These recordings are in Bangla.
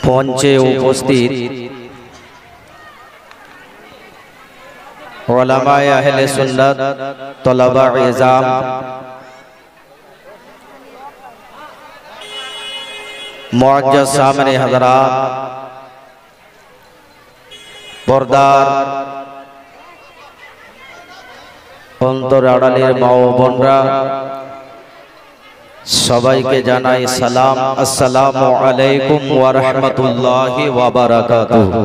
মঞ্চে উপস্থিত উলামায়ে আহলে সুন্নাত, তলাবা ইজাম, মুআজ্জাজ সামনে হযরত, পর্দার অন্তর আড়ালের মা ও বোনরা, সবাইকে জানাই সালাম। আসসালামু আলাইকুম ওয়া রাহমাতুল্লাহি ওয়া বারাকাতুহু।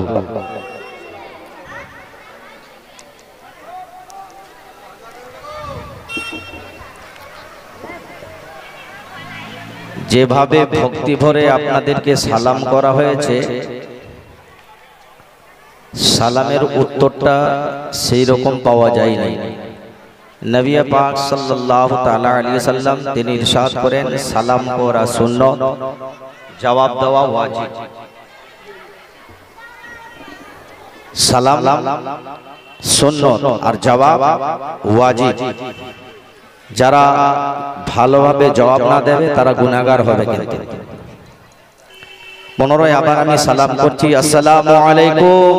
যেভাবে ভক্তি ভরে আপনাদেরকে সালাম করা হয়েছে, সালামের উত্তরটা সেই রকম পাওয়া যায় নাই। নবী পাক সাল্লাল্লাহু তাআলা আলাইহি সাল্লাম তিনি ইরশাদ করেন, সালাম করা সুন্নাত, জবাব দেওয়া ওয়াজিব। সালাম সুন্নাত আর জবাব ওয়াজিব। যারা ভালোভাবে জবাব না দেবে তারা গুনাহগার হবে। কিন্তু পুনরায় আবার আমি সালাম করছি, আসসালামু আলাইকুম।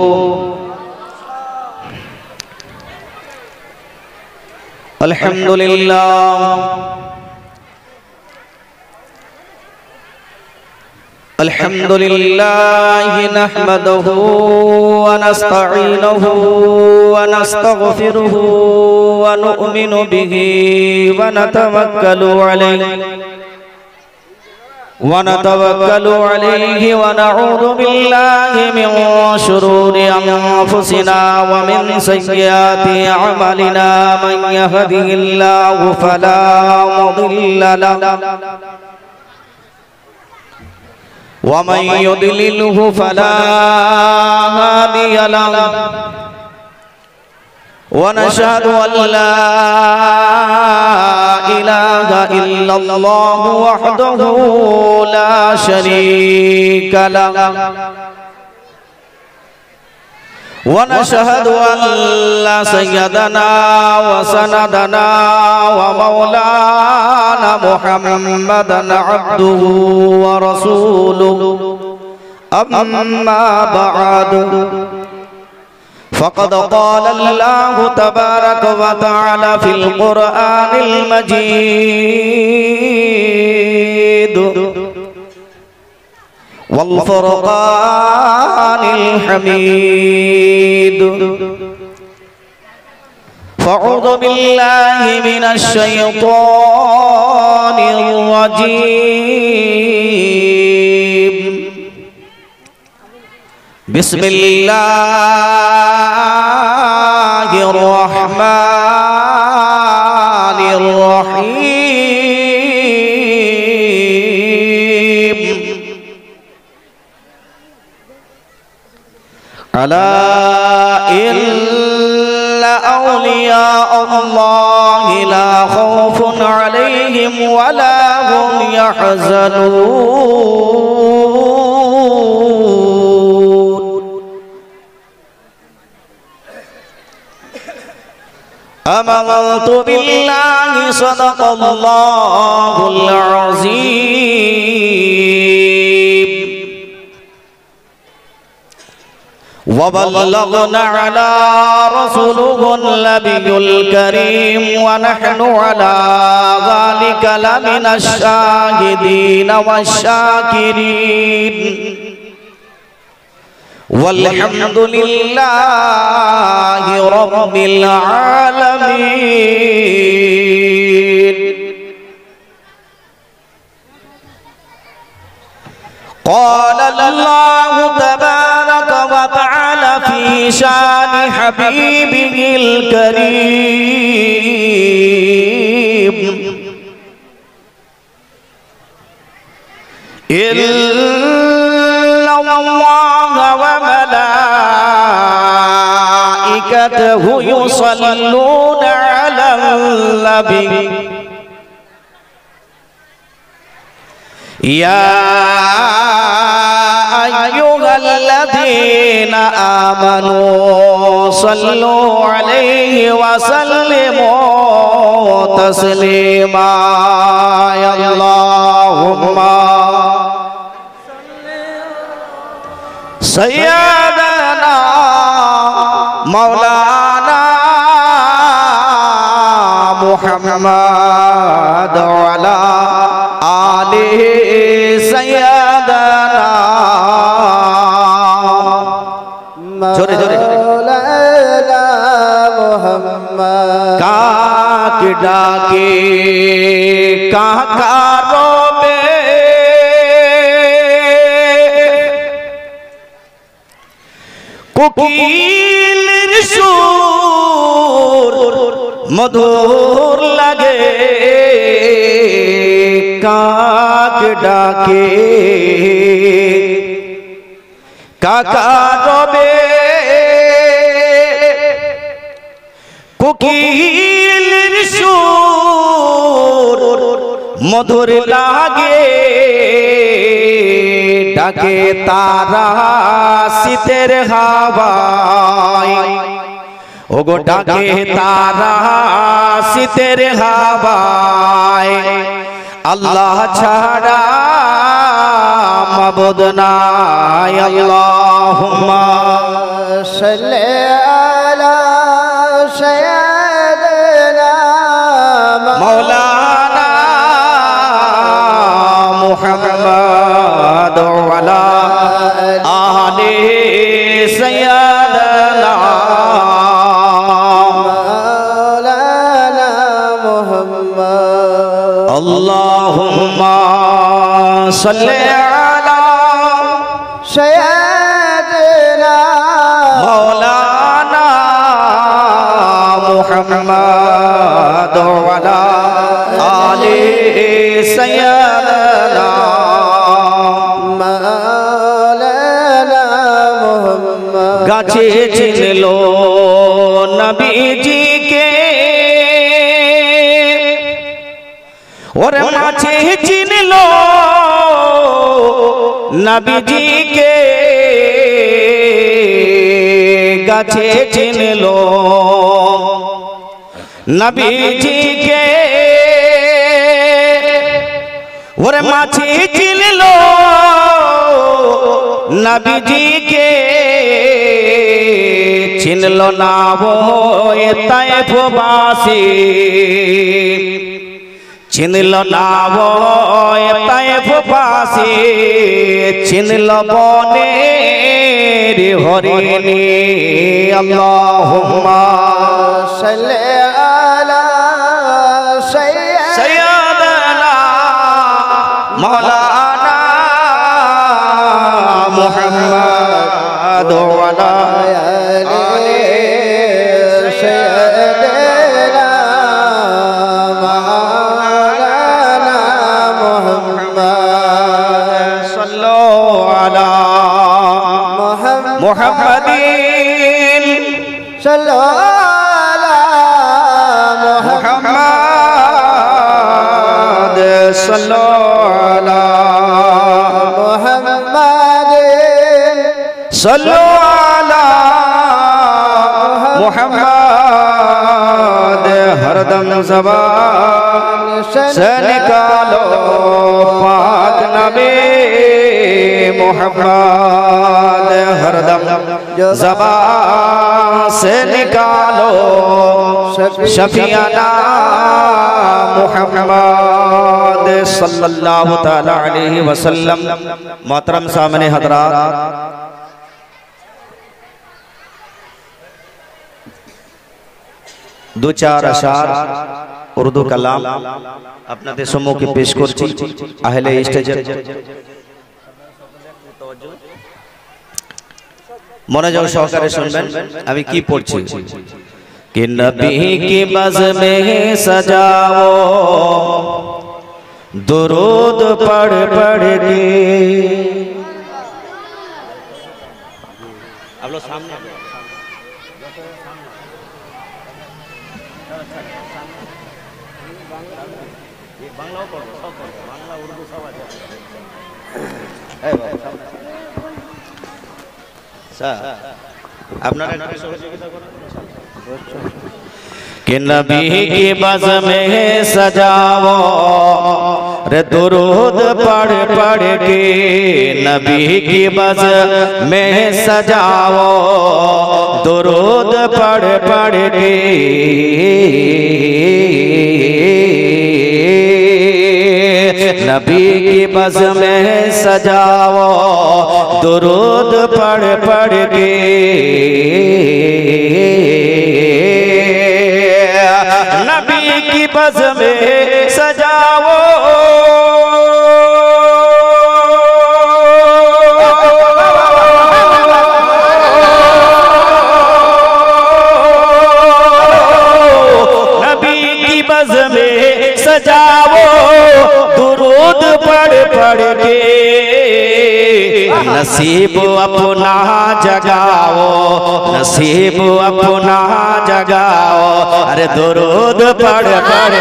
আলহামদুলিল্লাহ আলহামদুলিল্লাহ নাহমাদুহু ওয়া নাস্তাঈনুহু ওয়া নাস্তাগফিরুহু ওয়া নু'মিনু বিহি ওয়া নাতাওয়াক্কালু আলাইহি ونتوكل عليه ونعوذ بالله من شرور أنفسنا ومن سيئات أعمالنا من يهده الله فلا مضل له ومن يضلله فلا هادي له ونشهد أن لا إله إلا الله وحده لا شريك له ونشهد أن سيدنا وسندنا ومولانا محمدا عبده ورسوله أما بعد فقد قال الله تبارك وتعالى في القرآن المجيد والفرقان الحميد فأعوذ بالله من الشيطان الرجيم بسم الله الرحمن الرحيم ألا إن أولياء الله لا خوف عليهم ولا هم يحزنون آمنت بالله صدق الله العظيم وبلغنا على رسوله النبي الكريم ونحن على ذلك لمن الشاهدين والشاكرين والحمد لله رب العالمين قال الله تبارك وتعالى في شان حبيبه الكريم إن الله وملائكته يصلون على النبي يا أيها الذين آمنوا صلوا عليه وسلموا تسليما يا اللهم सैयदना मौलाना मुहम्मद वाला आले सैयदना जोरे जोरे मौलाना मुहम्मद काक डाके काकारो कोकिल सुर मधुर लगे काक डाके काका रोबे कोकिल सुर मधुर लागे डाके तारा सितेर हवाई ओगो डाके तारा सितेर हवाई अल्लाह छाड़ा मबूद नाय अल्लाहुम्मा सल्ली अला सय्यदना मौलाना मुहम्मद वाला आले सय्यदना मौलाना मुहम्मद अल्लाहुम्मा सल्ली अला सय्यदना मौलाना मुहम्मद वाला आले सय्यदना मौलाना मुहम्मद गाछे चिनलो नबीजी के और माछे चिनलो नबीजी के गाछे चिनलो नबीजी के और माछे चिनलो नबीजी के चिनलो ना वो तैफ बासी चिनलो ना वो तैफ बासी चिनलो बने रे हरिणी अल्लाहुम्मा सल्ली अला सय्यदना मौलाना मुहम्मद वाला आले सय्यदना मौलाना मुहम्मद सल्लल्लाहु अला मुहम्मदीन सल्लल्लाहु अला मुहम्मद सल्लल्लाहु अला मुहम्मदीन सल्लल्लाहु अला मुहम्मद हरदम ज़बान से निकालो पाक नबी मुहम्मद हरदम ज़बान से निकालो शफियाना मुहम्मद सल्लल्लाहु ताला अलैहि वसल्लम। मोहतरम सामने हज़रात, दो चार अशार उर्दू कलाम अपना देशों के पेश करছি आहले स्टेज মনোযোগ সহকারে শুনবেন আমি কি পড়ছি। कि नबी की बज़ में सजाओ दुरूद पढ़ पढ़ के। आप लोग सामने বাংলাও পড়ো, সব পড়ো, বাংলা উর্দু সব আছে। এই বাবা স্যার আপনারা একটু সহযোগিতা করুন। कि नबी की बज़ में सजाओ रे दुरूद पढ़ पढ़ के नबी की बज़ में सजाओ, दुरूद पढ़ पढ़ के नबी की बज़ में सजाओ, दुरूद पढ़ पढ़ के नबी की बज़ में सजाओ। नबी की बज़ में सजाओ, दुरूद पढ़ पढ़ के नसीब अपना जगाओ, नसीब अपना जगाओ, अरे दुरूद पढ़ पढ़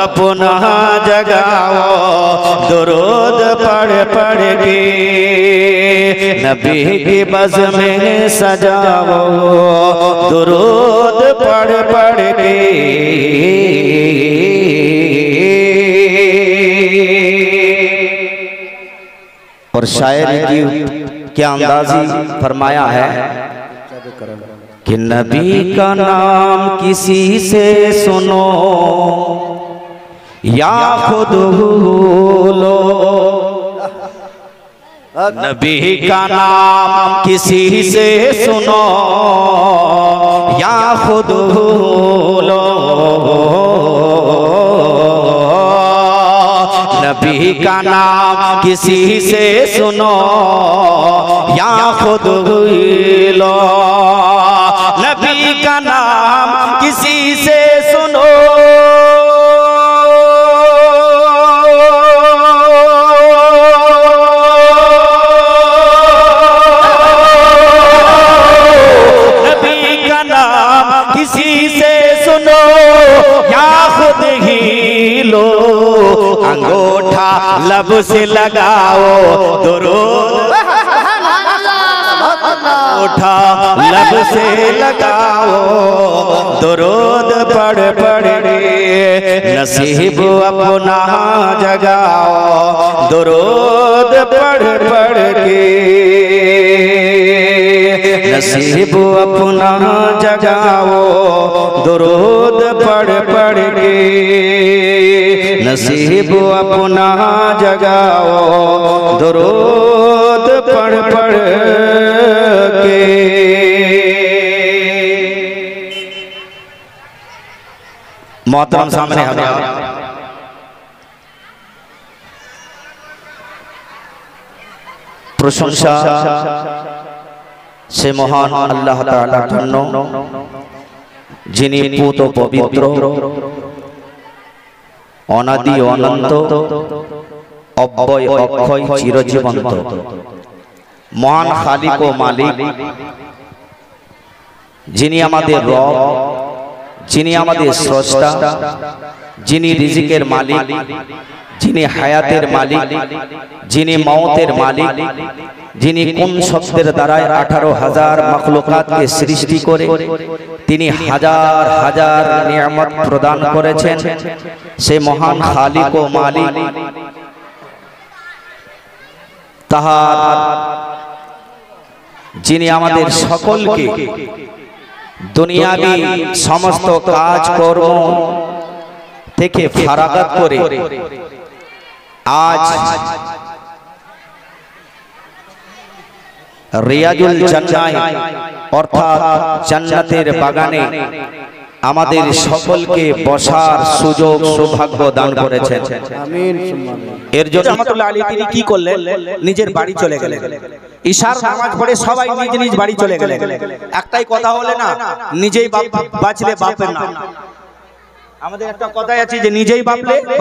अपना जगाओ, दुरूद पढ़ पढ़ के नबी की बज़ में सजाओ, दुरूद पढ़ पढ़ के। और शायरी की क्या अंदाज़ी फरमाया है कि नबी का नाम किसी से सुनो या खुद लो, नबी का नाम किसी से सुनो या खुद लो, नबी का नाम किसी से सुनो या खुद लो, नबी का नाम किसी से सुनो नबी का नाम किसी से सुनो या खुद ही लो, अंगूठा लब से लगाओ, दुरूद अंगूठा लब से लगाओ, दुरूद पढ़ पढ़ के नसीब अपना जगाओ, दुरूद पढ़ पढ़ के नसीब अपना जगाओ, दुरूद पढ़ पढ़ के नसीब अपना जगाओ, दुरूद पढ़ पढ़ के। मोहतरम सामने हज़रात, प्रशंसा से महान अल्लाह ताआला जन्नो जिनी पूत पवित्र अनादि अनंत अव्यय अक्षय चिरजीवंत महान खालिक ও मालिक जिनी आमादेर रब, जिनी आमादेर स्रष्टा, जिनी रिजिकेर मालिक, जिनी हायातेर मालिक, जिनी मौतेर मालिक, जिनी कोन शब्देर द्वारा 18,000 मखलुकातके सृष्टि करे तिनी हजार हजार नियामत प्रदान करेছেন, से महान खालिक ও मालिक ताहार जिनी आमादेर सकलके दुनियावी समस्त काज कर्म থেকে ফারাগাত করে आज रियाजुल जन्नाह अर्थात जन्नतेर बागाने आमादेर सकलके बसार सुयोग सौभाग्य दान करेছেন। आमीन। एर জন্য রহমাতুল্লাহ আলাইহি তিনি কি করলেন, নিজের বাড়ি চলে গেলেন, ইশার নামাজ পড়ে সবাই নিজ নিজ বাড়ি চলে গেলেন। একটাই কথা হলো না, নিজেই বাঁচলে বাপের নাম। আমাদের একটা কথাই আছে যে নিজেই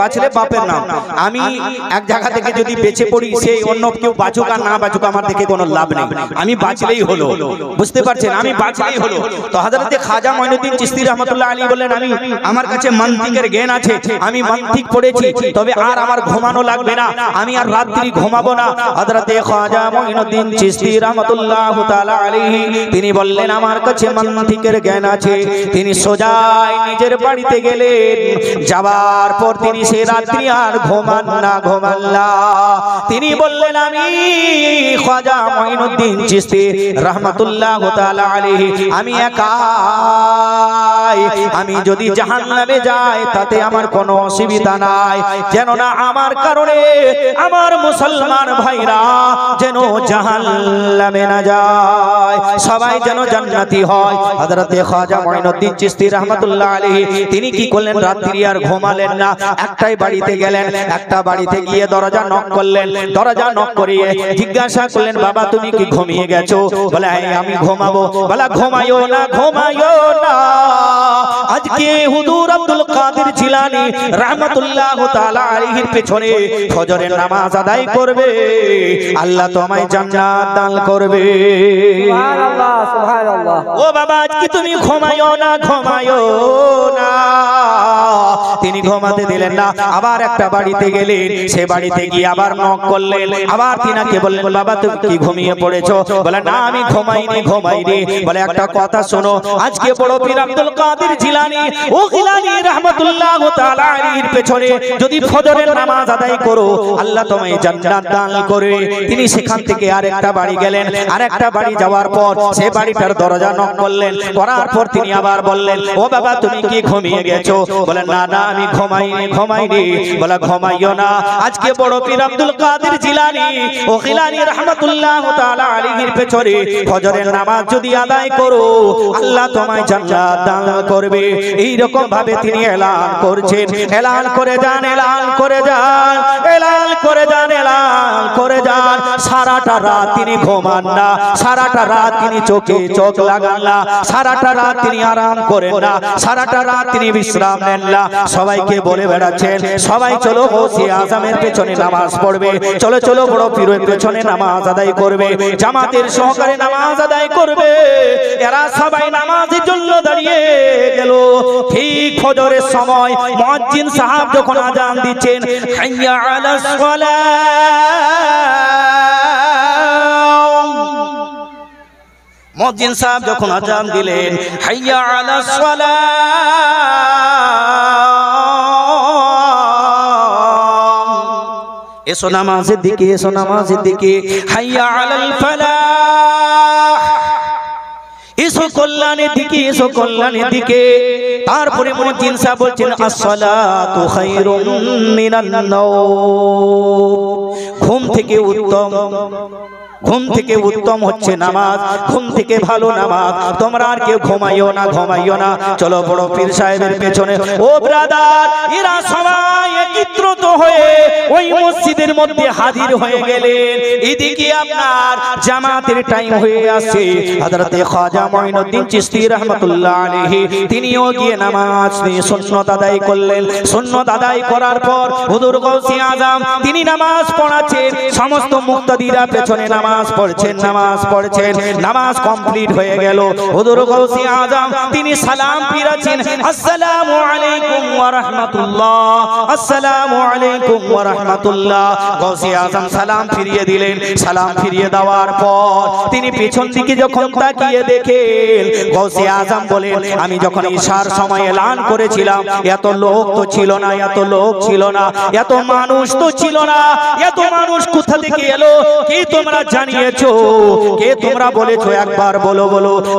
বাঁচলে বাপের নাম। আমি এক জায়গা থেকে যদি বেঁচে পড়ি, সেই অন্য কেউ বাঁচুক আর না বাঁচুক আমার থেকে কোনো লাভ নেই, আমি বাঁচলেই হলো। বুঝতে পারছেন, আমি বাঁচলেই হলো। তো হযরতে খাজা মঈনুদ্দিন চিশতি রহমাতুল্লাহ আলাইহি বলেন, আমি আমার কাছে মান্তিকের জ্ঞান আছে, আমি মান্তিক পড়েছি, তবে আর আমার ঘুমানো লাগবে না, আমি আর রাত্রি ঘুমাবো না। হযরতে খাজা মঈনুদ্দিন চিশতি রহমাতুল্লাহ তাআলা আলাইহি তিনি বললেন, আমার কাছে মান্তিকের জ্ঞান আছে। তিনি সোজাই নিজের বাড়িতে গেলেন, গেলেন। যাবার পর তিনি সে রাত্রি আর ঘুমান না। তিনি বললেন আমি খাজা মঈনুদ্দিন চিশতি রাহমাতুল্লাহ তাআলা আলাইহি আমি একাই, আমি যদি জাহান্নামে যাই তাতে আমার কোনো অসুবিধা নাই, যেন না আমার কারণে আমার মুসলমান ভাইরা যেন জাহান্নামে না যায়, সবাই যেন জান্নাতি হয়। হযরতে খাজা মঈনুদ্দিন চিশতি রাহমাতুল্লাহ আলাইহি তিনি কি করলেন, রাত্রি আর ঘুমালেন না, একটাই বাড়িতে গেলেন। একটা বাড়িতে গিয়ে দরজা নক করলেন। দরজা নক করিয়ে জিজ্ঞাসা করলেন, বাবা তুমি কি ঘুমিয়ে গেছো? বলে আমি ঘুমাবো। বলে ঘুমায়ো না, আজকে হুজুর আব্দুল কাদের জিলানী রাহমাতুল্লাহ তাআলা আলাইহির পেছনে ফজরের নামাজ আদায় করবে, আল্লাহ তোমায় জান্নাত দান করবে। সুবহানাল্লাহ, সুবহানাল্লাহ। ও বাবা আজকে তুমি ঘুমায়ো না। তিনি ঘুমাতে দিলেন না। আবার একটা বাড়িতে গেলেন, সে বাড়িতে গিয়ে আবার নক করলেন। আবার তিনাকে বললেন, বাবা তুমি কি ঘুমিয়ে পড়েছো? বলে না আমি ঘুমাইনি। বলে একটা কথা শোনো, আজকে বড় পীর আব্দুল কাদের জিলানী ও গিলানী রাহমাতুল্লাহ তাআলা আলাইহির পেছনে যদি ফজরের নামাজ আদায় করো, আল্লাহ তোমায় জান্নাত দান করবে। তিনি সেখান থেকে আরেকটা বাড়ি গেলেন। আরেকটা বাড়ি যাওয়ার পর সে বাড়িটার দরজা নক করলেন। করার পর তিনি আবার বললেন, ও বাবা তুমি কি ঘুমিয়ে গেছো? বলে না আমি ঘুমাইনি। বলে ঘুমাইও না, আজকে বড় পীর আব্দুল কাদের জিলানী ও গিলানী রাহমাতুল্লাহ তাআলা আলাইহির পেছনে ফজরের নামাজ যদি আদায় করো, আল্লাহ তোমায় জান্নাত দান করবে। এই রকম ভাবে তিনি এলান করছেন। এলান করে যান। সারাটা রাত তিনি ঘুমান না, সারাটা রাত তিনি চোখে চোখ লাগান না, সারাটা রাত তিনি আরাম করেন না, সারাটা রাত তিনি বিশ্রাম নেন না। সবাইকে বলে বেড়াচ্ছেন, সবাই চলো গৌসে আজমের পেছনে নামাজ পড়বে, চলো বড় পীরের পেছনে নামাজ আদায় করবে, জামাতের সহকারে নামাজ আদায় করবে। এরা সবাই নামাজের জন্য দাঁড়িয়ে গেল। ঠিক ফজরের সময় মুয়াজ্জিন সাহেব যখন আযান দিচ্ছেন, হাইয়া আলাস সালাহ, মুয়াজ্জিন সাহেব যখন আযান দিলেন, হাইয়া আলাস সালাহ, এসো নামাজের দিকে, হাইয়া আলাল ফালাহ, এসো কল্যাণের দিকে। তারপরে মুয়াজ্জিন সাহেব বলছেন, আসসালাতু খায়রুম মিনান নাওম, ঘুম থেকে উত্তম হচ্ছে নামাজ, ঘুম থেকে ভালো নামাজ। তোমরা আর কেউ ঘুমাইও না। চলো বড় পীর সাহেবের পেছনে। ও ব্রাদার, এরা সবাই একত্রিত হয়ে ওই মসজিদের মধ্যে হাজির হয়ে গেলেন। এদিকে আপনার জামাতের টাইম হয়ে আসছে। হযরতে খাজা মঈনুদ্দিন চিশতি রাহমাতুল্লাহ আলাইহি তিনিও গিয়ে নামাজ নিয়ে সুন্নাত আদায় করলেন। সুন্নাত আদায় করার পর হুজুর গাউসে আজম তিনি নামাজ পড়াচ্ছেন। সমস্ত মুক্তাদিরা পেছনে নামাজ পড়ছেন। নামাজ কমপ্লিট হয়ে গেল। হুজুর গাউসে আজম তিনি সালাম ফিরাচ্ছেন, আসসালামু আলাইকুম ওয়া রাহমাতুল্লাহ, আসসালামু আলাইকুম ওয়া রাহমাতুল্লাহ। গাউসে আজম সালাম ফিরিয়ে দিলেন। সালাম ফিরিয়ে দেওয়ার পর তিনি পেছন দিকে যখন তাকিয়ে দেখেন, গাউসে আজম বলেন, আমি যখন ইশার সময় এলান করেছিলাম, এত লোক তো ছিল না, এত মানুষ তো ছিল না। এত মানুষ কোথা থেকে এলো? কি তোমরা জানিয়েছো? কে তোমরা বলেছো? একবার বলো।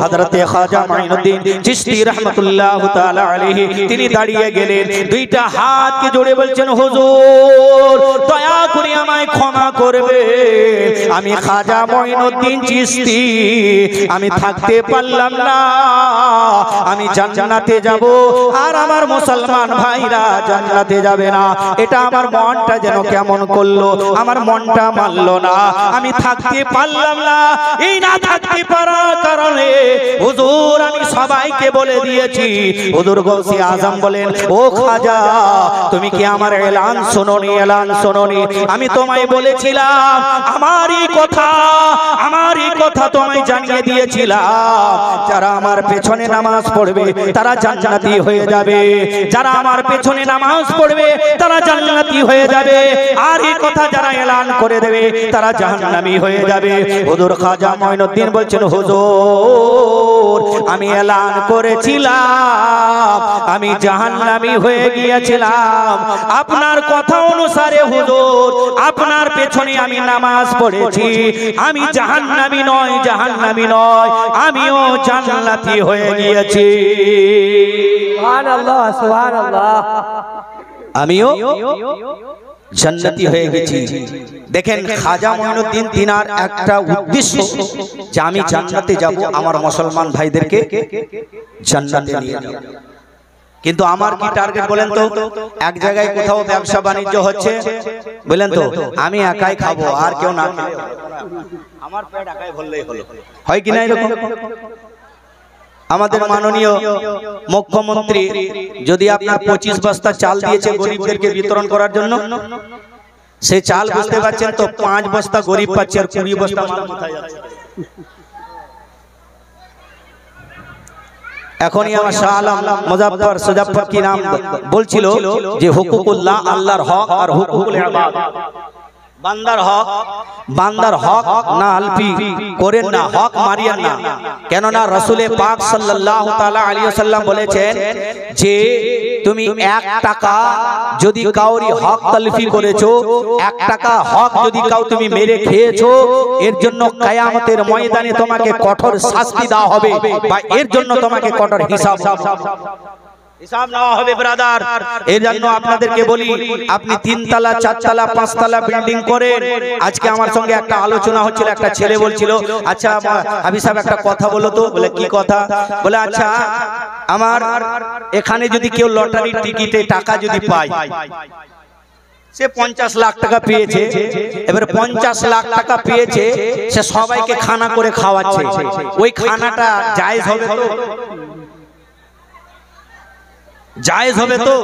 হযরতে খাজা মঈনুদ্দিন চিশতি রাহমাতুল্লাহ তাআলা আলাইহি তিনি দাঁড়িয়ে গেলেন। দুইটা হাতকে জোড়ে বলছেন, হুজুর দয়া করে আমায় ক্ষমা করবে। আমি খাজা মঈনুদ্দিন চিশতি আমি থাকতে পারলাম না। আমি জান্নাতে যাব, আর আমার মুসলমান ভাইরা জান্নাতে যাবে না। এটা আমার মনটা যেন কেমন করলো, আমার মনটা মানলো না। আমি থাকতে পারলাম না। এই না থাকতে পারার কারণে হুজুর আমি সবাইকে বলে দিয়েছি। হুজুর গাউসে আজম বলেন, ও খাজা তুমি কি আমার এলান শোনোনি? আমি তোমায় বলেছিলাম আমার এই আমার এই কথা তোমায় জানিয়ে দিয়েছিলাম, যারা আমার পেছনে নামাজ পড়বে তারা জান্নাতি হয়ে যাবে, যারা আমার পেছনে নামাজ পড়বে তারা জান্নাতি হয়ে যাবে, আর এই কথা যারা এলান করে দেবে তারা জাহান্নামী হয়ে যাবে। হুজুর খাজা মঈনুদ্দিন বলছেন, হুজুর আমি এলান করেছিলাম, আমি জাহান্নামী হয়ে গিয়েছিলাম, আপনার কথা অনুসারে হুজুর আপনার পেছনে আমি নামাজ পড়েছি, আমি জাহান্নামী নয়, আমিও জান্নাতি হয়ে গিয়েছি। সুবহানাল্লাহ, সুবহানাল্লাহ। আমিও জান্নাতি হয়ে গেছি। দেখেন খাজা মঈনুদ্দিন তিনার একটা উদ্দেশ্য যে আমি জান্নাতে যাব, আমার মুসলমান ভাইদেরকে জান্নাতে নিয়ে যাব। কিন্তু আমার কি টার্গেট বলেন তো? এক জায়গায় কোথাও ব্যবসা বাণিজ্য হচ্ছে, বলেন তো আমি একাই খাবো, আর কেউ না খেলে আমার পেট একাই ভরলেই হলো, হয় কি না এরকম? আমাদের মাননীয় মুখ্যমন্ত্রী যদি আপনার 25 বস্তা চাল দিয়েছে গরিবদেরকে বিতরণ করার জন্য, সে চাল বুঝতে পারছেন তো 5 বস্তা গরিব পাচ্ছে আর 20 বস্তা মাল কোথায় যাচ্ছে। এখনই আমার শাহ আলম মুজাফফর কি নাম বলছিল যে হুকুকুল্লাহ, আল্লাহর হক আর হুকুকুল ইবাদ, বান্দার হক না আলফি করেন না, হক মারিয়েন না। কেননা রাসূলে পাক সাল্লাল্লাহু তাআলা আলাইহি ওয়াসাল্লাম বলেছেন যে তুমি 1 টাকা যদি কাউরি হক তালফি করেছো, 1 টাকা হক যদি কাউ তুমি মেরে খেয়েছো, এর জন্য কিয়ামতের ময়দানে তোমাকে কঠোর শাস্তি দেওয়া হবে, বা এর জন্য তোমাকে কঠোর হিসাব নেওয়া হবে ব্রাদার। এর জন্য আপনাদেরকে বলি, আপনি 3 তলা 4 তলা 5 তলা বিল্ডিং করেন। আজকে আমার সঙ্গে একটা আলোচনা হচ্ছিল, একটা ছেলে বলছিল, আচ্ছা হাবিব সাহেব একটা কথা বলো তো। বলে কি কথা? বলে আচ্ছা আমার এখানে যদি কেউ লটারির টিকিটে টাকা যদি পায়, সে 50 লাখ টাকা পেয়েছে, এবারে 50 লাখ টাকা পেয়েছে, সে সবাইকে খানা করে খাওয়াচ্ছে, ওই খানাটা জায়েজ হবে তো? জায়েজ হবে তো?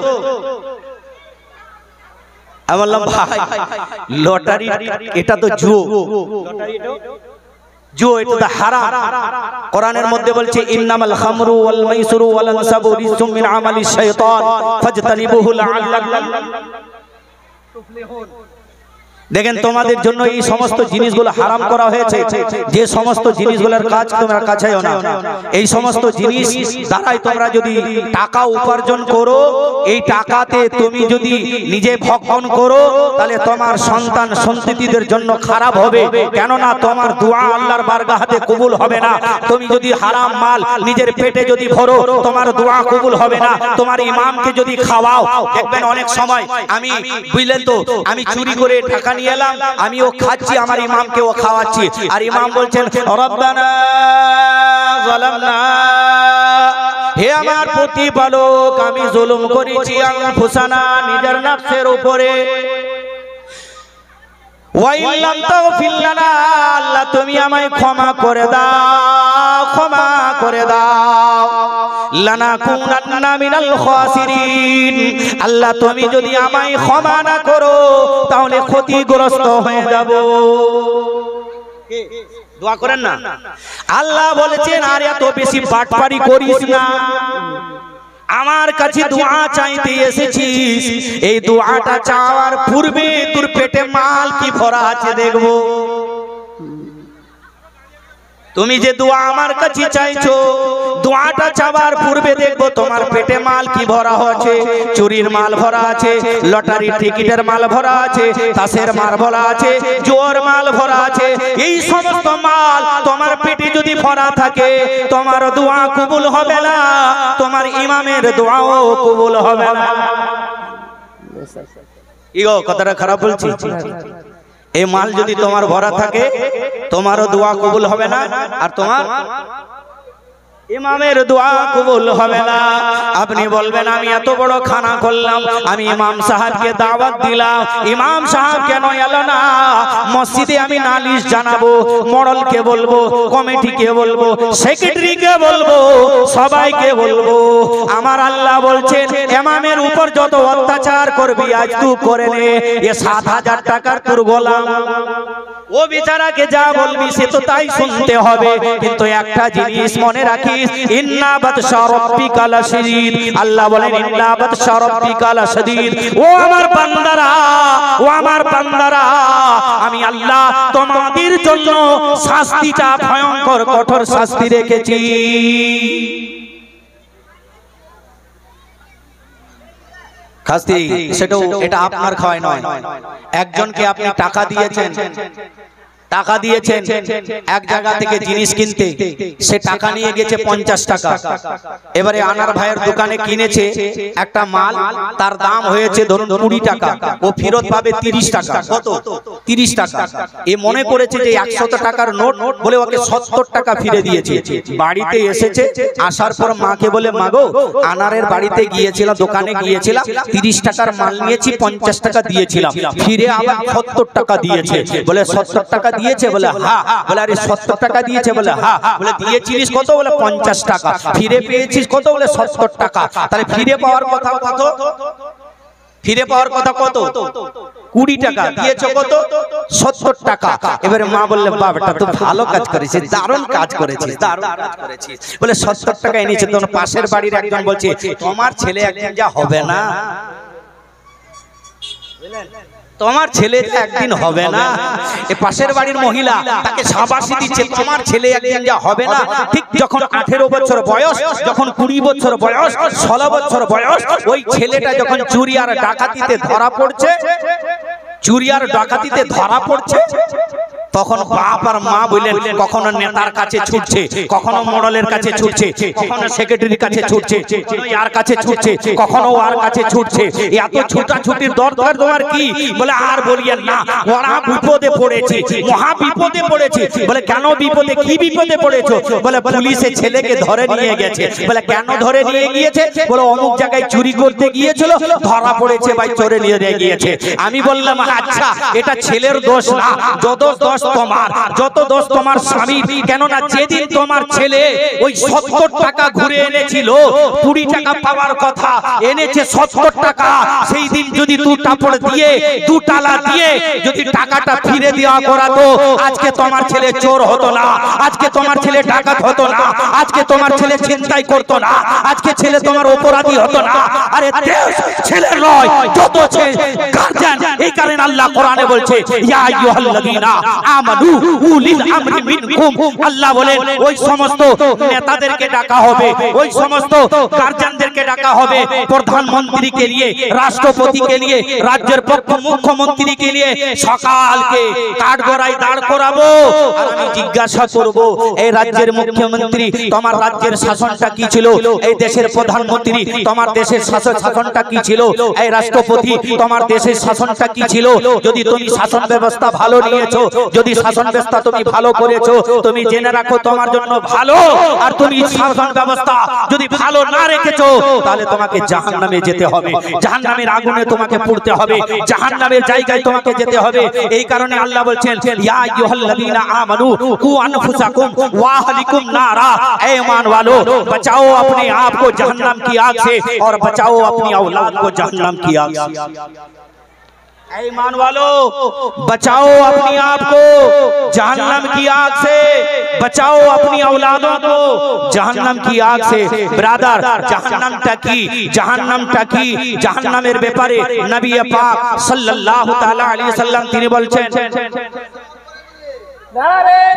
আমি বললাম ভাই লটারি এটা তো জুয়ো, এটা তো হারাম। কোরআনের মধ্যে বলছে ইন্নামাল খামরু ওয়াল মাইসিরু ওয়াল আনসাবু রিজসুম মিন আমালিশ শাইতান ফাজতানিবুহু লাআল্লাকুম তুফলিহুন। দেখেন তোমাদের জন্য এই সমস্ত জিনিসগুলো হারাম করা হয়েছে, যে সমস্ত জিনিসগুলোর কাজ তোমরা কাছেও না। এই সমস্ত জিনিস দ্বারাই তোমরা যদি টাকা উপার্জন করো, এই টাকাতে তুমি যদি নিজে ভক্ষণ করো, তাহলে তোমার সন্তান সন্ততিদের জন্য খারাপ হবে, কেননা তোমার দোয়া আল্লাহর বারগাহে কবুল হবে না। তুমি যদি হারাম মাল নিজের পেটে যদি ভরো, তোমার দোয়া কবুল হবে না। তোমার ইমামকে যদি খাওয়াও, দেখবেন অনেক সময় আমি বুঝলেন তো, আমি চুরি করে টাকা নিয়ে এলাম, আমিও খাচ্ছি, আমার ইমামকেও খাওয়াচ্ছি, আর ইমাম বলছেন রব্বানা যালামনা, হে আমার প্রতিপালক আমি জুলুম করেছি আনফুসানা, নিজের নফসের উপরে, ওয়া ইল্লাম তাগফির লানা, আল্লাহ তুমি আমায় ক্ষমা করে দাও, ক্ষমা করে দাও, লানাকুনান্না মিনাল খাসিরিন, আল্লাহ তুমি যদি আমায় ক্ষমা না করো তাহলে ক্ষতিগ্রস্ত হয়ে যাব। দোয়া করেন না? আল্লাহ বলেছেন আর এত বেশি বাটপারি করিস না, আমার কাছে দোয়া চাইতে এসেছিস, এই দোয়াটা চাওয়ার পূর্বে তোর পেটে মাল কি ভরা আছে দেখবো। তুমি যে দোয়া আমার কাছে চাইছো, দোয়াটা চাওয়ার পূর্বে দেখবো তোমার পেটে মাল কি ভরা আছে। চুরির মাল ভরা আছে, লটারির টিকিটের মাল ভরা আছে, তাসের মাল ভরা আছে, জোয়ার মাল ভরা আছে। এই সমস্ত মাল তোমার পেটে যদি ভরা থাকে, তোমার দোয়া কবুল হবে না, তোমার ইমামের দোয়াও কবুল হবে না। ইগো কথাটা খারাপ বলছি? এই মাল যদি তোমার ভরা থাকে, তোমারও দোয়া কবুল হবে না, আর তোমার ইমামের দোয়া কবুল হবে না। আপনি বলবেন আমি এত বড় খানা করলাম, আমি ইমাম সাহেবকে দাওয়াত দিলাম, ইমাম সাহেব কেন এলো না? মসজিদে আমি নালিশ জানাবো, মডলকে বলবো, কমিটিকে বলবো, সেক্রেটারিকে বলবো, সবাইকে বলবো। আমার আল্লাহ বলছেন ইমামের উপর যত অত্যাচার করবি আজ তুই করে নে, এ 7,000 টাকার তোর গোলাম, ও বেচারাকে যা বলবি সে তো তাই শুনতে হবে, কিন্তু একটা জিনিস মনে রাখিস, ইন্না বাতশা রাব্বিকা লাশাদীদ। আল্লাহ বলেন ইন্না বাতশা রাব্বিকা লাশাদীদ। ও আমার বান্দারা, ও আমার বান্দারা, আমি আল্লাহ তোমাদের জন্য শাস্তিটা ভয়ঙ্কর কঠোর শাস্তি রেখেছি। শাস্তি সেটাও এটা আপনার খাওয়াই নয়। একজনকে আপনি টাকা দিয়েছেন, টাকা দিয়েছেন এক জায়গা থেকে জিনিস কিনতে, সে টাকা নিয়ে গেছে 50 টাকা। এবারে আনার ভাইয়ের দোকানে কিনেছে একটা মাল, তার দাম হয়েছে ধরুন 20 টাকা, ও ফেরত পাবে 30 টাকা। কত? 30 টাকা। এ মনে করেছে যে 100 টাকার নোট বলে ওকে 70 টাকা ফিরে দিয়েছে। বাড়িতে এসেছে, আসার পর মাকে বলে, মাগো আনারের বাড়িতে গিয়েছিলাম, দোকানে গিয়েছিলাম, 30 টাকার মাল নিয়েছি, 50 টাকা দিয়েছিলাম, ফিরে আবার 70 টাকা দিয়েছে। বলে 70 টাকা দিয়েছে? বলে হ্যাঁ। বলে আরে 70 টাকা দিয়েছে? বলে হ্যাঁ। বলে দিয়েছিলিস কত? বলে 50 টাকা। ফিরে পেয়েছিস কত? বলে 70 টাকা। তাহলে ফিরে পাওয়ার কথা কত? ফিরে পাওয়ার কথা কত? 20 টাকা। দিয়েছো কত? 70 টাকা। এবারে মা বললে, বাবাটা তো ভালো কাজ করেছিস, দারুণ কাজ করেছিস, দারুণ কাজ করেছিস। বলে 70 টাকা এনেছে। তখন পাশের বাড়ির একজন বলছে, তোমার ছেলে একদিন যা হবে না, তোমার ছেলে একদিন হবে না। এ পাশের বাড়ির মহিলা তাকে শাবাশি দিচ্ছে, তোমার ছেলে একদিন যা হবে না। ঠিক যখন 18 বছর বয়স, যখন 20 বছর বয়স, 16 বছর বয়স, ওই ছেলেটা যখন চুরি আর ডাকাতিতে ধরা পড়ছে, চুরি আর ডাকাতিতে ধরা পড়ছে, তখন বাপ আর মা বললেন, কখনো নেতার কাছে ছুটছে, কখনো মডেলের কাছে ছুটছে, কখনো সেক্রেটারির কাছে ছুটছে, আর কাছে ছুটছে, কখনো আর কাছে ছুটছে। এত ছুটাছুটির দরকার তোমার কি? বলে আর বলিয়েন না, ওরা বিপদে পড়েছে, মহা বিপদে পড়েছে। বলে কেন বিপদে? কি বিপদে পড়েছো? বলে পুলিশে ছেলেকে ধরে নিয়ে গেছে। বলে কেন ধরে নিয়ে গিয়েছে? বলে অমুক জায়গায় চুরি করতে গিয়েছিল, ধরা পড়েছে, ভাই চোরে নিয়ে গিয়েছে। আমি বললাম আচ্ছা, এটা ছেলের দোষ না, যত দোষ তোমার, যত দোষ তোমার স্বামীর। কেননা যেদিন তোমার ছেলে ওই 70 টাকা ঘুরে এনেছিল, 20 টাকা পাওয়ার কথা, এনেছে 70 টাকা, সেই দিন যদি 2 টাপড় দিয়ে, 2 টালা দিয়ে যদি টাকাটা ফিরে দেওয়া করাতো, আজকে তোমার ছেলে চোর হতো না, আজকে তোমার ছেলে ডাকাত হতো না, আজকে তোমার ছেলে ছিনতাই করতো না, আজকে ছেলে তোমার অপরাধী হতো না। আরে দেশ ছেলের নয়, যত গার্জিয়ান। এই কারণে আল্লাহ কোরআনে বলছে, ইয়া আইয়ুহাল্লাযীনা আমানু উলিল আমরি মিনকুম। আল্লাহ বলেন ওই সমস্ত নেতাদেরকে ডাকা হবে, ওই সমস্ত গার্জিয়ানদেরকে ডাকা হবে, প্রধানমন্ত্রীকে নিয়ে, রাষ্ট্রপতিকে নিয়ে, রাজ্যের মুখ্যমন্ত্রীকে নিয়ে সকালকে কাঠগড়ায় দাঁড় করাবো। আর আমি জিজ্ঞাসা করব, এই রাজ্যের মুখ্যমন্ত্রী, তোমার রাজ্যের শাসনটা কি ছিল? এই দেশের প্রধানমন্ত্রী, তোমার দেশের শাসনটা কি ছিল? এই রাষ্ট্রপতি, তোমার দেশের শাসনটা কি ছিল? যদি তুমি শাসন ব্যবস্থা ভালো নিয়েছো, যদি শাসন ব্যবস্থা তুমি ভালো করেছো, তুমি জেনে রাখো তোমার জন্য ভালো। আর তুমি শাসন ব্যবস্থা যদি ভালো না রেখেছো, তাহলে তোমাকে জাহান্নামে যেতে হবে, জাহান্নামের আগুনে তোমাকে পুড়তে হবে, জাহান্নামের জায়গায় তোমাকে যেতে হবে। এই কারণে আল্লাহ বলছেন, ইয়া আইয়ুহাল্লাযীনা আমানু কু আনফুসাকুম ওয়া আহলিকুম নারা। এ ईमान वालों, बचाओ अपने आप को जहन्नम की आग से और बचाओ अपनी औलाद को जहन्नम की आग से। ईमान वालों, बचाओ अपने आप को जहन्नम की आग से, बचाओ अपनी औलादों को जहन्नम की आग से। ब्रादर, जहन्नमটা কি? জাহান্নামটা কি? জাহান্নামের ব্যাপারে নবী পাক সাল্লাল্লাহু তাআলা আলাইহি সাল্লাম তিনি বলছেন,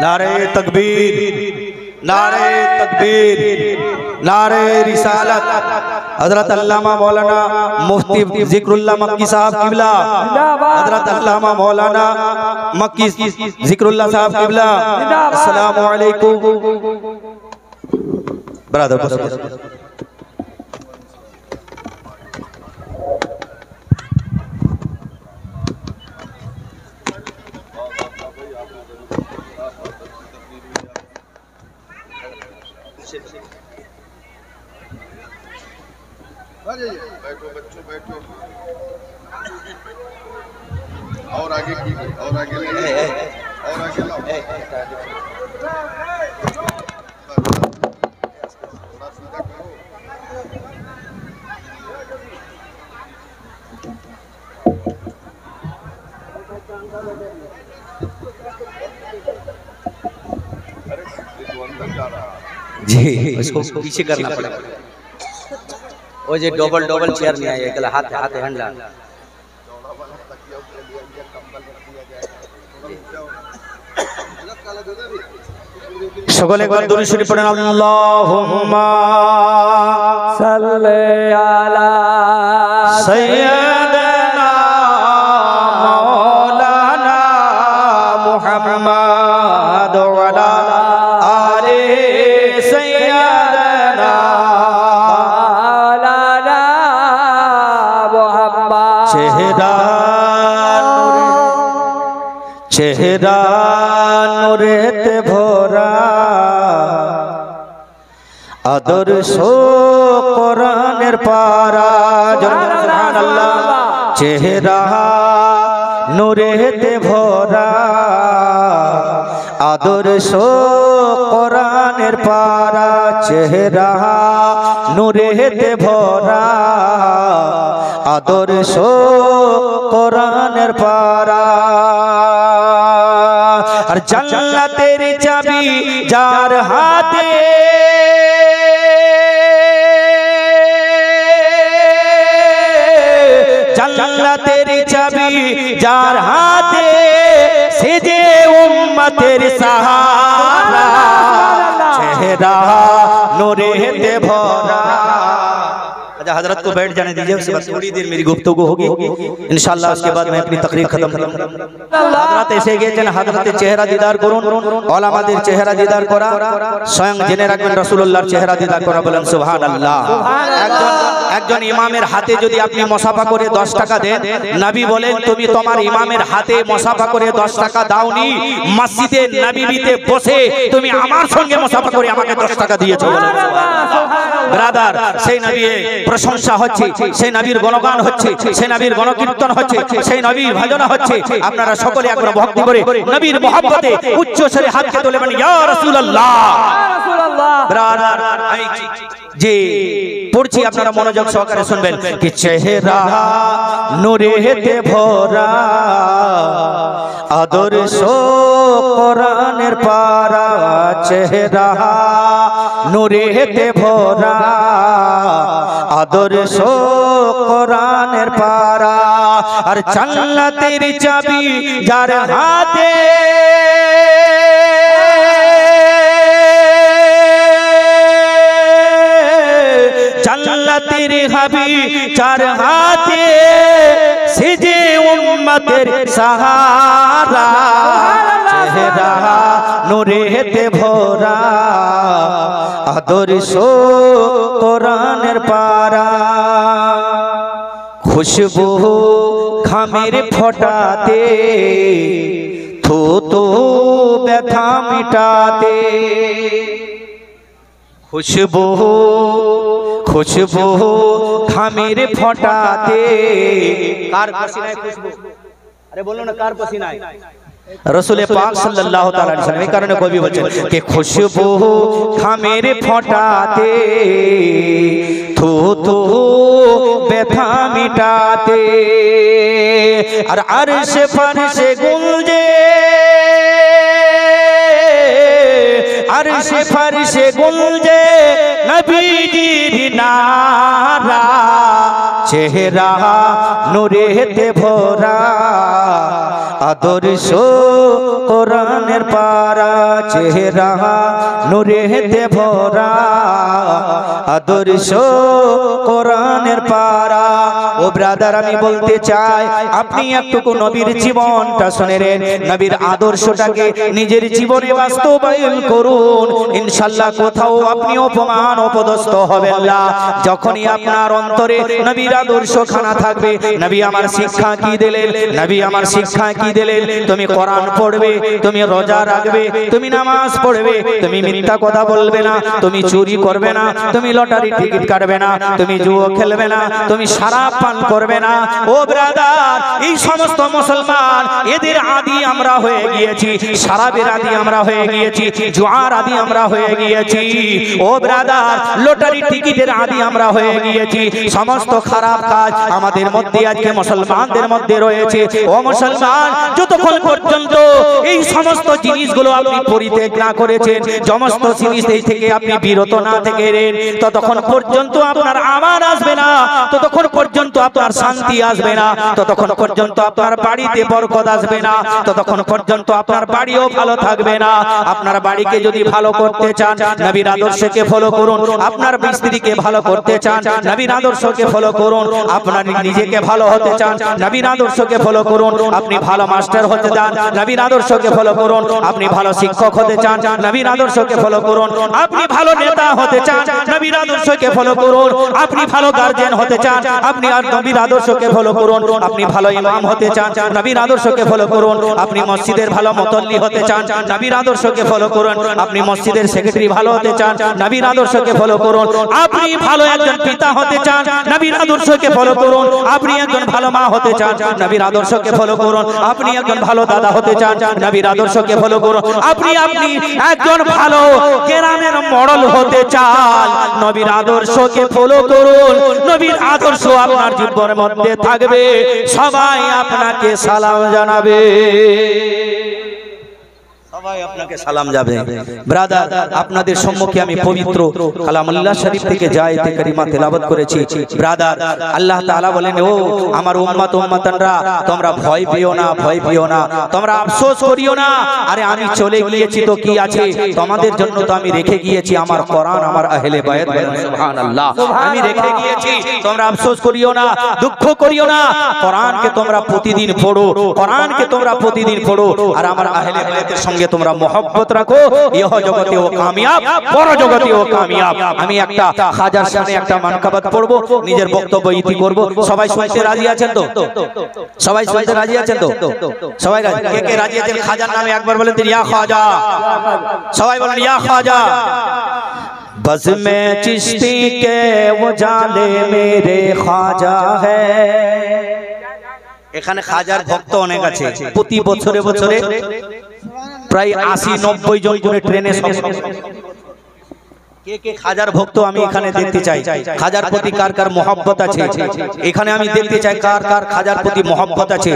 নারে তাকবীর, नारे तकबीर, नारे रिसालत। हजरत अल्लामा मौलाना मुफ्ती जिक्रुल्लाह मक्की साहब किबला, हजरत अल्लामा मौलाना मक्की जिक्रुल्लाह साहब किबला, अस्सलामु अलैकुम। ब्रदर बैठो बच्चों, बैठो। और आगे की, और आगे ले, और आगे लाओ। सीधा करो। अंदर जा रहा है। जी इसको पीछे करना पड़ेगा। वो जो डबल डबल चेयर नहीं आए कल हाथ हाथ हैंडला चौड़ा वाला तकिया ऊपर लिया गया, कंबल रख दिया गया, थोड़ा ऊंचा होना। अलग काला दे दे। সকলে একবার দুরূদ শরীফ পড়েন। আল্লাহুম্মা সাল্লি আলা সাইয়্যিদিনা মাওলানা মুহাম্মদ ওয়া আলা আলি সাইয়্যিদিনা মাওলানা মুহাম্মদ। চেহারা নূরেতে ভরা আদর্শ কোরআনের পারা। সুবহানাল্লাহ। চেহারা নূরেতে ভরা আদর্শ কোরআনের পারা। চেহারা নূরেতে ভরা আদর্শ কোরআনের পারা। আর জান্নাতের চাবি যার হাতে জান্নাতের চাবি যার হাতে সে যে উম্মতের সাহারা। চেহারা নূরেতে भरा। हजरत को बैठ जाने दीजिए, उसके बाद थोड़ी देर मेरी गुफ्तगू होगी इंशाअल्लाह। उसके बाद मैं अपनी तकरीर खत्म करूंगा। हजरत এসে গেছেন, হযরতের চেহারা দিদার করুন। ওলামাদের চেহারা দিদার করা স্বয়ং জেনে রাখবেন রাসূলুল্লাহর চেহারা দিদার করা। বলেন সুবহানাল্লাহ। একজন ইমামের হাতে যদি আপনি মুসাফা করে 10 টাকা দেন, নবী বলেন তুমি তোমার ইমামের হাতে মুসাফা করে 10 টাকা দাওনি, মসজিদে নববীতে বসে তুমি আমার সঙ্গে মুসাফা করে আমাকে 10 টাকা দিয়েছো। ব্রাদার, সেই নবীর প্রশংসা হচ্ছে, সেই নবীর গুণগান হচ্ছে, সেই নবীর গণকীর্তন হচ্ছে, সেই নবীর ভজনা হচ্ছে। আপনারা সকলে একবার ভক্তি করে নবীর মহব্বতে উচ্চ স্বরে হাতকে তুলে বলেন ইয়া রাসূলুল্লাহ। ব্রাদার আমি যে পড়ছি আপনারা মনোযোগ সহকারে শুনবেন কি চেহারা নূরেতে ভরা আদর্শ কোরআনের পারা। চেহারা নূরেতে ভরা আদর্শ কোরআনের পারা। আর জান্নাতের চাবি যার হাতে জান্নাতের হাবি চার হাতে সে যে উম্মতের সাহারা। চেহারা নূরেতে ভরা আদর্শ কোরআনের পারা। খুশবু খামের ফোটাতে থুতু ব্যথা মিটাতে। খুশবু খুশবু খামের ফোটাতে। কার পসিনায় খুশবু? আরে বলো না কার পসিনায়? रसूल पाक सल्लल्लाहु ताला अलैहि वसल्लम। कारण कोई भी बच्चे कि खुशबू खामेर फटाते थू थू व्यथा मिटाते। और अर्श फर्श गुंजे अर्श फर्श गुंजे नबीजीर नारा। চেহারা নূরেতে ভরা আদর্শ কোরআনের পারা। চেহারা নূরেতে ভরা আদর্শ কোরআনের পারা। ও ব্রাদার, আমি বলতে চাই আপনি একটুকু নবীর জীবনটা শুনেন, নবীর আদর্শটাকে নিজের জীবনে বাস্তবায়ন করুন। ইনশাআল্লাহ কোথাও আপনি অপমান অপদস্থ হবেন না। যখনই আপনার অন্তরে নবীর আদর্শ খানা থাকবে, নবী আমার শিক্ষা কি দিলেন, নবী আমার শিক্ষা কি দিলেন, তুমি কোরআন পড়বে, তুমি রোজা রাখবে, তুমি নামাজ পড়বে, তুমি মিথ্যা কথা বলবে না, তুমি চুরি করবে না, তুমি লটারি টিকিট কাটবে না, তুমি জুয়া খেলবে না, তুমি শরাব পান করবে না। ও ব্রাদার, এই সমস্ত মুসলমান এদের আদি আমরা হয়ে গিয়েছি, শরাবের আদি আমরা হয়ে গিয়েছি, জুয়ার আদি আমরা হয়ে গিয়েছি। ও ব্রাদার, লটারি টিকিটের আদি আমরা হয়ে গিয়েছি, সমস্ত খারাপ খারাপ কাজ আমাদের মধ্যে আজকে মুসলমানদের মধ্যে রয়েছে। ও মুসলমান, যতক্ষণ পর্যন্ত এই সমস্ত জিনিসগুলো আপনি পরিত্যাগ না করেছেন, সমস্ত জিনিস থেকে আপনি বিরত না থেকেন, ততক্ষণ পর্যন্ত আপনার আমান আসবে না, ততক্ষণ পর্যন্ত আপনার শান্তি আসবে না, ততক্ষণ পর্যন্ত আপনার বাড়িতে বরকত আসবে না, ততক্ষণ পর্যন্ত আপনার বাড়িও ভালো থাকবে না। আপনার বাড়িকে যদি ভালো করতে চান, নবীর আদর্শকে ফলো করুন। আপনার স্ত্রীকে ভালো করতে চান, নবীর আদর্শকে ফলো করুন। আপনার নিজেকে ভালো হতে চান, নবীর আদর্শকে ফলো করুন। আপনি ভালো মাস্টার হতে চান, নবীর আদর্শকে ফলো করুন। আপনি ভালো শিক্ষক হতে চান, নবীর আদর্শকে ফলো করুন। আপনি ভালো নেতা হতে চান, নবীর আদর্শকে ফলো করুন। আপনি ভালো গার্জিয়ান হতে চান, আপনি আর নবীর আদর্শকে ফলো করুন। আপনি ভালো ইমাম হতে চান, নবীর আদর্শকে ফলো করুন। আপনি মসজিদের ভালো মুতল্লি হতে চান, নবীর আদর্শকে ফলো করুন। আপনি মসজিদের সেক্রেটারি ভালো হতে চান, নবীর আদর্শকে ফলো করুন। আপনি ভালো একজন পিতা হতে চান, নবীর আদর্শকে ফলো করুন। আপনি একজন ভালো মা হতে চান, নবীর আদর্শকে ফলো করুন। আপনি একজন ভালো দাদা হতে চান, নবীর আদর্শকে ফলো করুন। আপনি একজন ভালো গ্রামের মডেল হতে চান, নবীর আদর্শকে ফলো করুন। নবীর আদর্শ আপনার জীবনের মধ্যে থাকবে, সবাই আপনাকে সালাম জানাবে, সবাই আপনাকে সালাম যাবে। ব্রাদার, আপনাদের সম্মুখে আমি পবিত্র কালামুল্লাহ শরীফ থেকে আয়াতে কারিমা তেলাওয়াত করেছি। ব্রাদার, আল্লাহ তাআলা বলেন, ও আমার উম্মত উম্মতানরা, তোমরা ভয় পেও না, ভয় পেও না, তোমরা আফসোস করিও না। আরে আমি চলে গিয়েছি তো কি আছে, তোমাদের জন্য তো আমি রেখে গিয়েছি আমার কোরআন, আমার আহলে বায়াত। সুবহানাল্লাহ, আমি রেখে গিয়েছি, তোমরা আফসোস করিও না, দুঃখ করিও না। কোরআনকে তোমরা প্রতিদিন পড়ো, কোরআনকে তোমরা প্রতিদিন পড়ো, আর আমার আহলে বায়াতের সঙ্গে তোমরা মোহব্বত রাখো, ইহ জগতেও কামিয়াব, পর জগতেও কামিয়াব। আমি একটা খাজার সামনে একটা মানকাবাত পড়বো, নিজের বক্তব্য ইতি করব। সবাই শুনতে রাজি আছেন তো? সবাই শুনতে রাজি আছেন তো? সবাই রাজি? কে কে রাজি আছেন? খাজার নামে একবার বলেন ইয়া খাজা। সবাই বলেন ইয়া খাজা। बज़ में चिश्ती के उजाले मेरे ख्वाजा है। এখানে খাজার ভক্ত অনেক আছে, প্রতি বছরে বছরে প্রায় 80-90 জন করে ট্রেনে কে কে খাজার ভক্ত আমি এখানে দেখতে চাই। খাজার প্রতি কার কার মোহব্বত আছে এখানে আমি দেখতে চাই, কার কার খাজার প্রতি মোহব্বত আছে।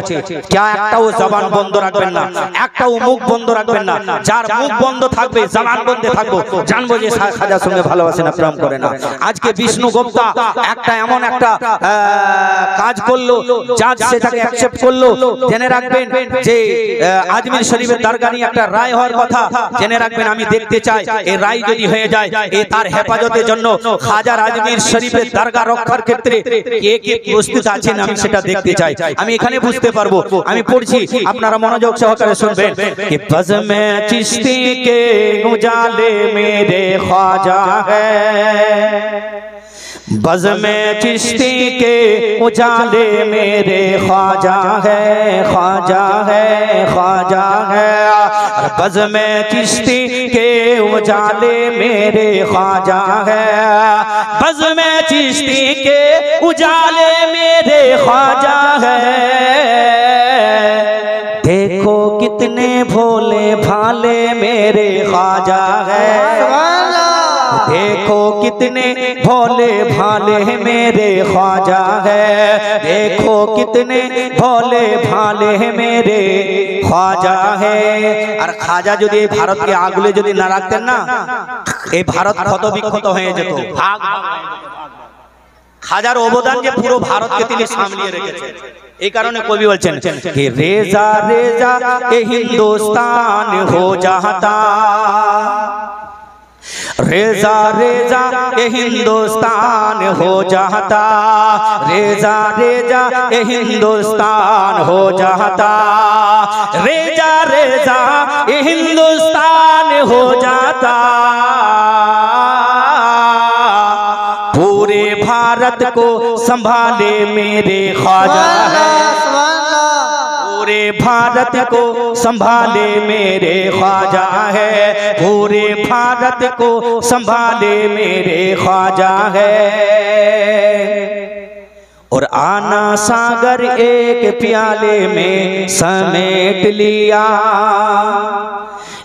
क्या একটাও জবান বন্ধ রাখবেন না, একটাও মুখ বন্ধ রাখবেন না। যার মুখ বন্ধ থাকবে, জবান বন্ধ থাকবে, জানবো যে খাজার সঙ্গে ভালোবাসে না, প্রেম করে না। আজকে বিষ্ণু গুপ্তা একটা এমন একটা কাজ করলো, জাজ সেটাকে অ্যাকসেপ্ট করলো। জেনে রাখবেন যে আজমির শরীফের দরগা নিয়ে একটা রায় হওয়ার কথা, জেনে রাখবেন আমি দেখতে চাই এই রায় যদি হয়ে যায়, তার হেফাজতের জন্য খাজার আজমির শরীফের দরগা রক্ষার ক্ষেত্রে কে কে প্রস্তুত আছেন আমি সেটা দেখতে চাই। আমি এখানে বুঝতে পারবো। আমি পড়ছি, আপনারা মনোযোগ সহকারে শুনবেন। कि बज़ में चिश्ती के उजाले मेरे ख्वाजा है, बज़ में चिश्ती के उजाले मेरे ख्वाजा है, ख्वाजा है, ख्वाजा है। बज़ में चिश्ती के उजाले मेरे ख्वाजा है, बज़ में चिश्ती के उजाले मेरे ख्वाजा है। देखो कितने भोले भाले मेरे ख्वाजा है, देखो कितने भोले भाले मेरे ख्वाजा है, देखो कितने भोले भाले मेरे ख्वाजा है। আর খাজা যদি এই ভারতকে আগলে যদি না রাখতেন না, এই ভারত ক্ষত বিক্ষত হয়ে যেত। খাজার অবদান যে পুরো ভারতকে তিনি সামলিয়ে রেখেছেন। এই কারণে কবি বলছেন कि रेजा रेजा ए हिंदुस्तान हो जाता, रेजा रेजा ए हिंदुस्तान हो जाता, रेजा रेजा ए हिंदुस्तान हो जाता, रेजा रेजा ए हिंदुस्तान हो जाता। पूरे भारत को संभाले मेरे ख्वाजा है, पूरे भारत को संभाले मेरे ख्वाजा है, पूरे भारत को संभाले मेरे ख्वाजा है। और आना सागर एक प्याले में समेट लिया,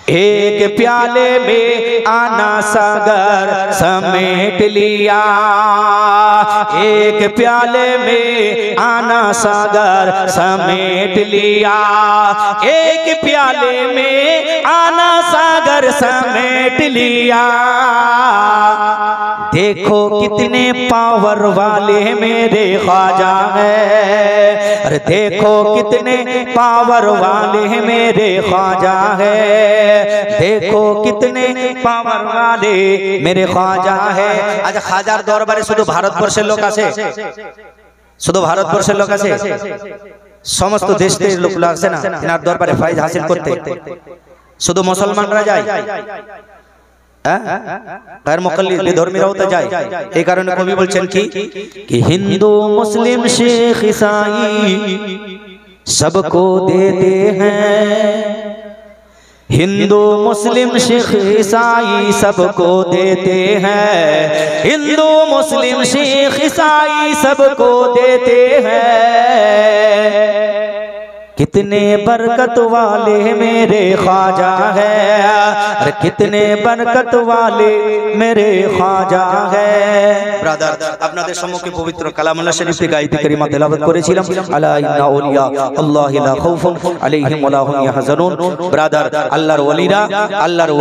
एक प्याले में आना सागर समेट लिया, एक प्याले में आना सागर समेट लिया, एक प्याले में आना सागर समेट लिया। देखो कितने पावर वाले मेरे ख्वाजा हैं, अरे देखो कितने पावर वाले मेरे ख्वाजा हैं, देखो कितने पावर वाले मेरे ख्वाजा हैं। আচ্ছা খাজার দরবারে শুধু ভারতবর্ষের লোক আছে? শুধু ভারতবর্ষের লোক আছে? সমস্ত দেশ থেকে লোক আসে না এনার দরবারে ফায়দা হাসিল করতে? শুধু মুসলমানরা যায়? गैर मुकल्लिद बेधर्मीराও তো যায়। এই কারণে কবি বলছেন कि हिंदू मुस्लिम शेख ईसाई सबको देते हैं, हिंदू मुस्लिम शेख ईसाई सबको देते हैं, हिंदू मुस्लिम शेख ईसाई सबको देते हैं। कितने बरकत वाले मेरे ख्वाजा है, अरे कितने बरकत वाले मेरे ख्वाजा है। ব্রাদার আপনাদের সম্মুখে পবিত্র কালামুল্লাহ শরীফ থেকে আয়াত কারিমা তেলাওয়াত করেছিলাম, আলা ইন্না আউলিয়া আল্লাহি লা খাউফুন আলাইহিম ওয়া লা হুম ইয়াহজানুন। ব্রাদার আল্লাহর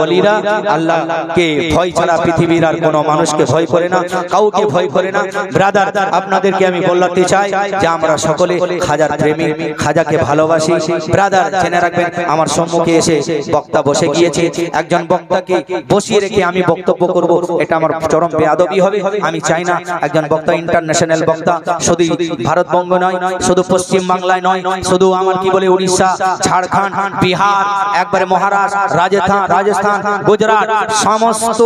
ওলিরা আল্লাহকে ভয় ছাড়া পৃথিবীর আর কোনো মানুষকে ভয় করে না, কাউকে ভয় করে না। ব্রাদার আপনাদেরকে আমি বলতে চাই যে আমরা সকলে খাজার প্রেমী, খাজাকে ভালোবাসি। ব্রাদার জেনে রাখবেন আমার সম্মুখে এসে বক্তা বসে গিয়েছে, একজন বক্তাকে বসিয়ে রেখে আমি বক্তব্য করব, এটা আমার চরম বেয়াদবি হবে। আমি চাই না একজন বক্তা ইন্টারন্যাশনাল বক্তা শুধু ভারতবঙ্গ নয়, শুধু পশ্চিম বাংলায় নয়, শুধু আমার কি বলে উড়িষ্যা, ঝাড়খণ্ড, বিহার, একবারে মহারাষ্ট্র, রাজস্থান, গুজরাট, সমস্ত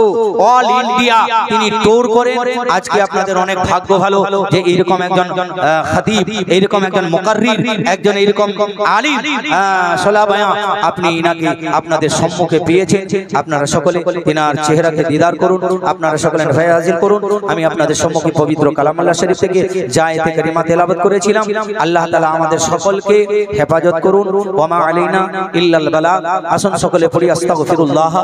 অল ইন্ডিয়া তিনি ট্যুর করেন। আজকে আপনাদের অনেক ভাগ্য ভালো যে এইরকম একজন খতিব, এইরকম একজন মুকাররির, একজন এইরকম আলিম সলাবায়া আপনি ইনাকে আপনাদের সম্মুখে পেয়েছেন। আপনারা সকলে তিনার চেহারাকে দিদার করুন, আপনারা সকলে ভাই হাজির করুন। আমি আপনাদের সম্মুখে পবিত্র কালামুল্লাহ শরীফ থেকে যে আয়াত কারিমা তেলাওয়াত করেছিলাম, আল্লাহ তাআলা আমাদের সকলকে হেফাজত করুন। ওয়া মা আলাইনা ইল্লাল বালাগ। আসুন সকলে পড়ি আস্তাগফিরুল্লাহ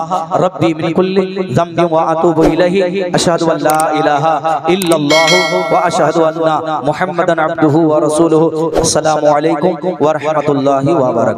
রাব্বি মিন কুল্লি যামবি ওয়া আতুবু ইলাইহি, আশহাদু আল্লা ইলাহা ইল্লাল্লাহ ওয়া আশহাদু আন্না মুহাম্মাদান আবদুহু ওয়া রাসূলুহু। আসসালামু আলাইকুম ওয়া রাহমাতুল্লাহি ওয়া বারাকাতুহু।